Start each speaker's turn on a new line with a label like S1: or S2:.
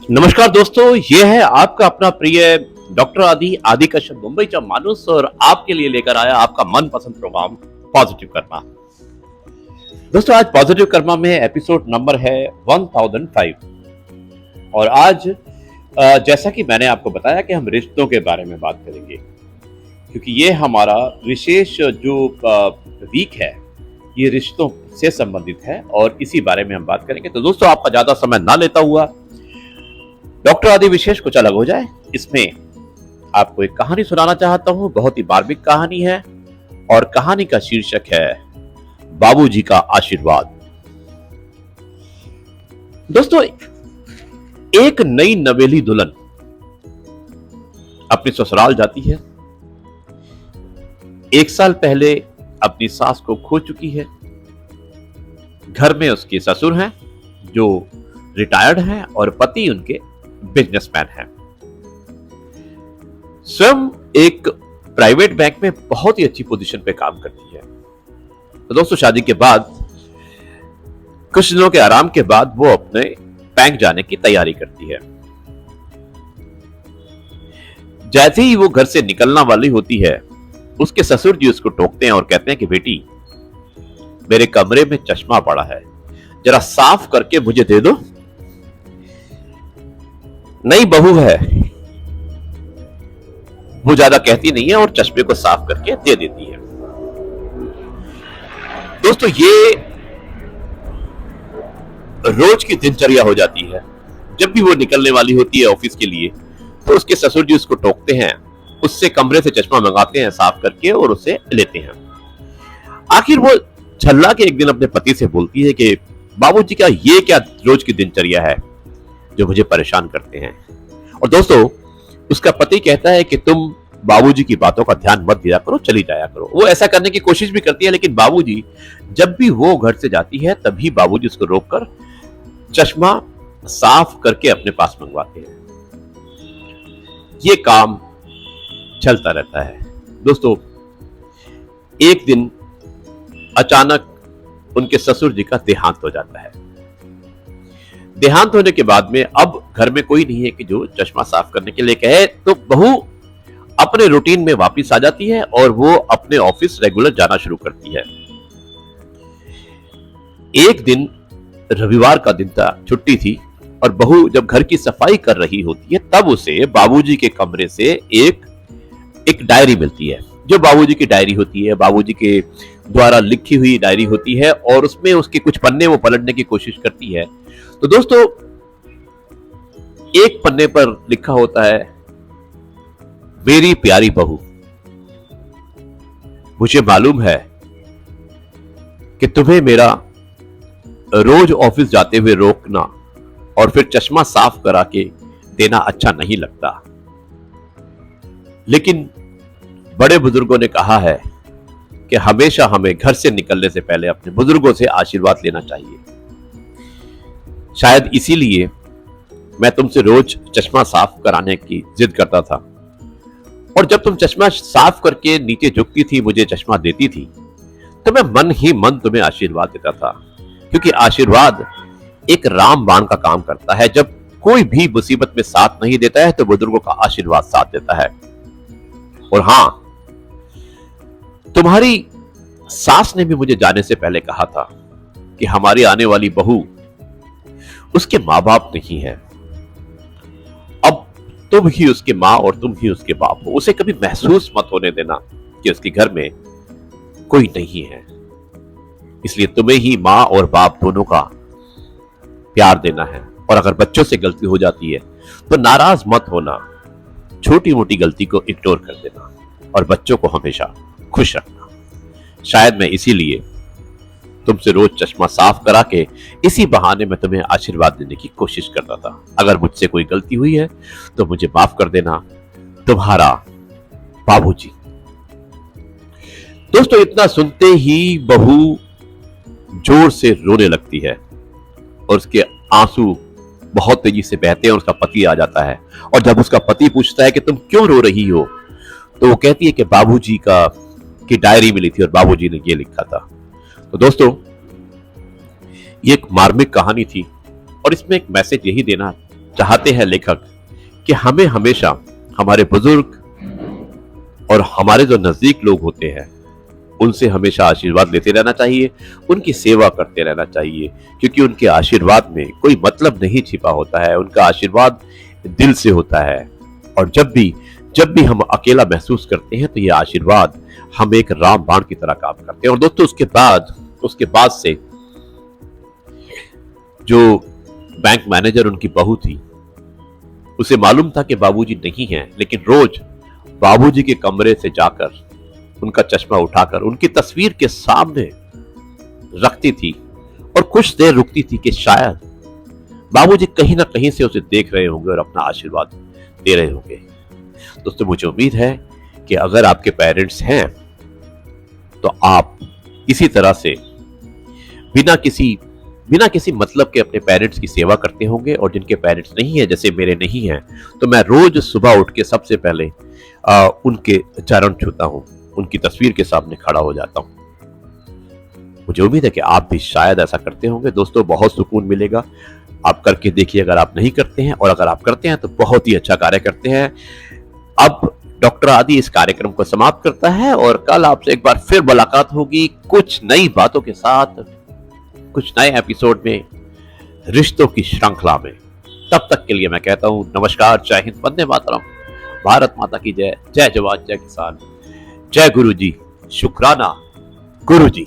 S1: नमस्कार दोस्तों, ये है आपका अपना प्रिय डॉक्टर आदि कश्यप मुंबईचा माणूस और आपके लिए लेकर आया आपका मनपसंद प्रोग्राम पॉजिटिव कर्मा। दोस्तों, आज पॉजिटिव कर्मा में एपिसोड नंबर है 1005 और आज जैसा कि मैंने आपको बताया कि हम रिश्तों के बारे में बात करेंगे, क्योंकि ये हमारा विशेष जो वीक है ये रिश्तों से संबंधित है और इसी बारे में हम बात करेंगे। तो दोस्तों, आपका ज्यादा समय ना लेता हुआ डॉक्टर आदि विशेष कुछ अलग हो जाए, इसमें आपको एक कहानी सुनाना चाहता हूं। बहुत ही मार्मिक कहानी है और कहानी का शीर्षक है बाबूजी का आशीर्वाद। दोस्तों, एक नई नवेली दुल्हन अपने ससुराल जाती है। 1 साल पहले अपनी सास को खो चुकी है। घर में उसके ससुर हैं जो रिटायर्ड हैं और पति उनके बिजनेसमैन है। स्वयं एक प्राइवेट बैंक में बहुत ही अच्छी पोजीशन पे काम करती है। तो दोस्तों, शादी के बाद कुछ दिनों के आराम के बाद वो अपने बैंक जाने की तैयारी करती है। जैसे ही वो घर से निकलना वाली होती है, उसके ससुर जी उसको टोकते हैं और कहते हैं कि बेटी, मेरे कमरे में चश्मा पड़ा है, जरा साफ करके मुझे दे दो। नई बहू है, वो ज्यादा कहती नहीं है और चश्मे को साफ करके दे देती है। दोस्तों, ये रोज की दिनचर्या हो जाती है। जब भी वो निकलने वाली होती है ऑफिस के लिए, तो उसके ससुर जी उसको टोकते हैं, उससे कमरे से चश्मा मंगाते हैं साफ करके और उसे लेते हैं। आखिर वो छल्ला के एक दिन अपने पति से बोलती है कि बाबूजी का ये क्या रोज की दिनचर्या है जो मुझे परेशान करते हैं। और दोस्तों, उसका पति कहता है कि तुम बाबूजी की बातों का ध्यान मत दिया करो, चली जाया करो। वो ऐसा करने की कोशिश भी करती है, लेकिन बाबूजी जब भी वो घर से जाती है तभी बाबूजी उसको रोककर चश्मा साफ करके अपने पास मंगवाते हैं। ये काम चलता रहता है। दोस्तों, एक दिन अचानक उनके ससुर जी का देहांत हो जाता है। देहांत होने के बाद में अब घर में कोई नहीं है कि जो चश्मा साफ करने के लिए कहे, तो बहू अपने रूटीन में वापस आ जाती है और वो अपने ऑफिस रेगुलर जाना शुरू करती है। एक दिन रविवार का दिन था, छुट्टी थी, और बहू जब घर की सफाई कर रही होती है तब उसे बाबूजी के कमरे से एक डायरी मिलती है, जो बाबूजी की डायरी होती है, बाबूजी के द्वारा लिखी हुई डायरी होती है, और उसमें उसके कुछ पन्ने वो पलटने की कोशिश करती है। तो दोस्तों, एक पन्ने पर लिखा होता है, मेरी प्यारी बहू, मुझे मालूम है कि तुम्हें मेरा रोज ऑफिस जाते हुए रोकना और फिर चश्मा साफ करा के देना अच्छा नहीं लगता, लेकिन बड़े बुजुर्गों ने कहा है कि हमेशा हमें घर से निकलने से पहले अपने बुजुर्गों से आशीर्वाद लेना चाहिए। शायद इसीलिए मैं तुमसे रोज चश्मा साफ कराने की जिद करता था, और जब तुम चश्मा साफ करके नीचे झुकती थी, मुझे चश्मा देती थी, तो मैं मन ही मन तुम्हें आशीर्वाद देता था, क्योंकि आशीर्वाद एक रामबाण का काम करता है। जब कोई भी मुसीबत में साथ नहीं देता है तो बुजुर्गों का आशीर्वाद साथ देता है। और हां, तुम्हारी सास ने भी मुझे जाने से पहले कहा था कि हमारी आने वाली बहू उसके माँ बाप नहीं है, अब तुम ही उसके माँ और तुम ही उसके बाप हो। उसे कभी महसूस मत होने देना कि उसके घर में कोई नहीं है, इसलिए तुम्हें ही माँ और बाप दोनों का प्यार देना है। और अगर बच्चों से गलती हो जाती है तो नाराज मत होना, छोटी मोटी गलती को इग्नोर कर देना और बच्चों को हमेशा खुश रखना। शायद मैं इसीलिए तुमसे रोज चश्मा साफ करा के इसी बहाने में तुम्हें आशीर्वाद देने की कोशिश करता था। अगर मुझसे कोई गलती हुई है तो मुझे माफ कर देना, तुम्हारा बाबूजी। दोस्तों, इतना सुनते ही बहू जोर से रोने लगती है और उसके आंसू बहुत तेजी से बहते हैं और उसका पति आ जाता है। और जब उसका पति पूछता है कि तुम क्यों रो रही हो, तो वो कहती है कि बाबूजी की डायरी मिली थी और बाबूजी ने ये लिखा था। तो दोस्तों, ये एक मार्मिक कहानी थी और इसमें एक मैसेज यही देना चाहते हैं लेखक कि हमें हमेशा हमारे बुजुर्ग और हमारे जो नजदीक लोग होते हैं उनसे हमेशा आशीर्वाद लेते रहना चाहिए, उनकी सेवा करते रहना चाहिए, क्योंकि उनके आशीर्वाद में कोई मतलब नहीं छिपा होता है। उनका आशीर्वाद दिल से होता है। और जब भी हम अकेला महसूस करते हैं तो ये आशीर्वाद हम एक रामबाण की तरह काम करते हैं। और दोस्तों उसके बाद से जो बैंक मैनेजर उनकी बहू थी, उसे मालूम था कि बाबूजी नहीं हैं, लेकिन रोज बाबूजी के कमरे से जाकर उनका चश्मा उठाकर उनकी तस्वीर के सामने रखती थी और कुछ देर रुकती थी कि शायद बाबूजी कहीं ना कहीं से उसे देख रहे होंगे और अपना आशीर्वाद दे रहे होंगे। दोस्तों, मुझे उम्मीद है कि अगर आपके पेरेंट्स हैं तो आप इसी तरह से बिना किसी मतलब के अपने पेरेंट्स की सेवा करते होंगे। और जिनके पेरेंट्स नहीं है, जैसे मेरे नहीं हैं, तो मैं रोज सुबह उठ के सबसे पहले उनके चरण छूता हूं, उनकी तस्वीर के सामने खड़ा हो जाता हूं। मुझे उम्मीद है कि आप भी शायद ऐसा करते होंगे। दोस्तों, बहुत सुकून मिलेगा। आप करके देखिए अगर आप नहीं करते हैं, और अगर आप करते हैं तो बहुत ही अच्छा कार्य करते हैं। अब डॉक्टर आदि इस कार्यक्रम को समाप्त करता है और कल आपसे एक बार फिर मुलाकात होगी कुछ नई बातों के साथ, कुछ नए एपिसोड में, रिश्तों की श्रृंखला में। तब तक के लिए मैं कहता हूं नमस्कार, जय हिंद, वंदे मातरम, भारत माता की जय, जय जवान, जय किसान, जय गुरु जी, शुक्राना गुरु जी।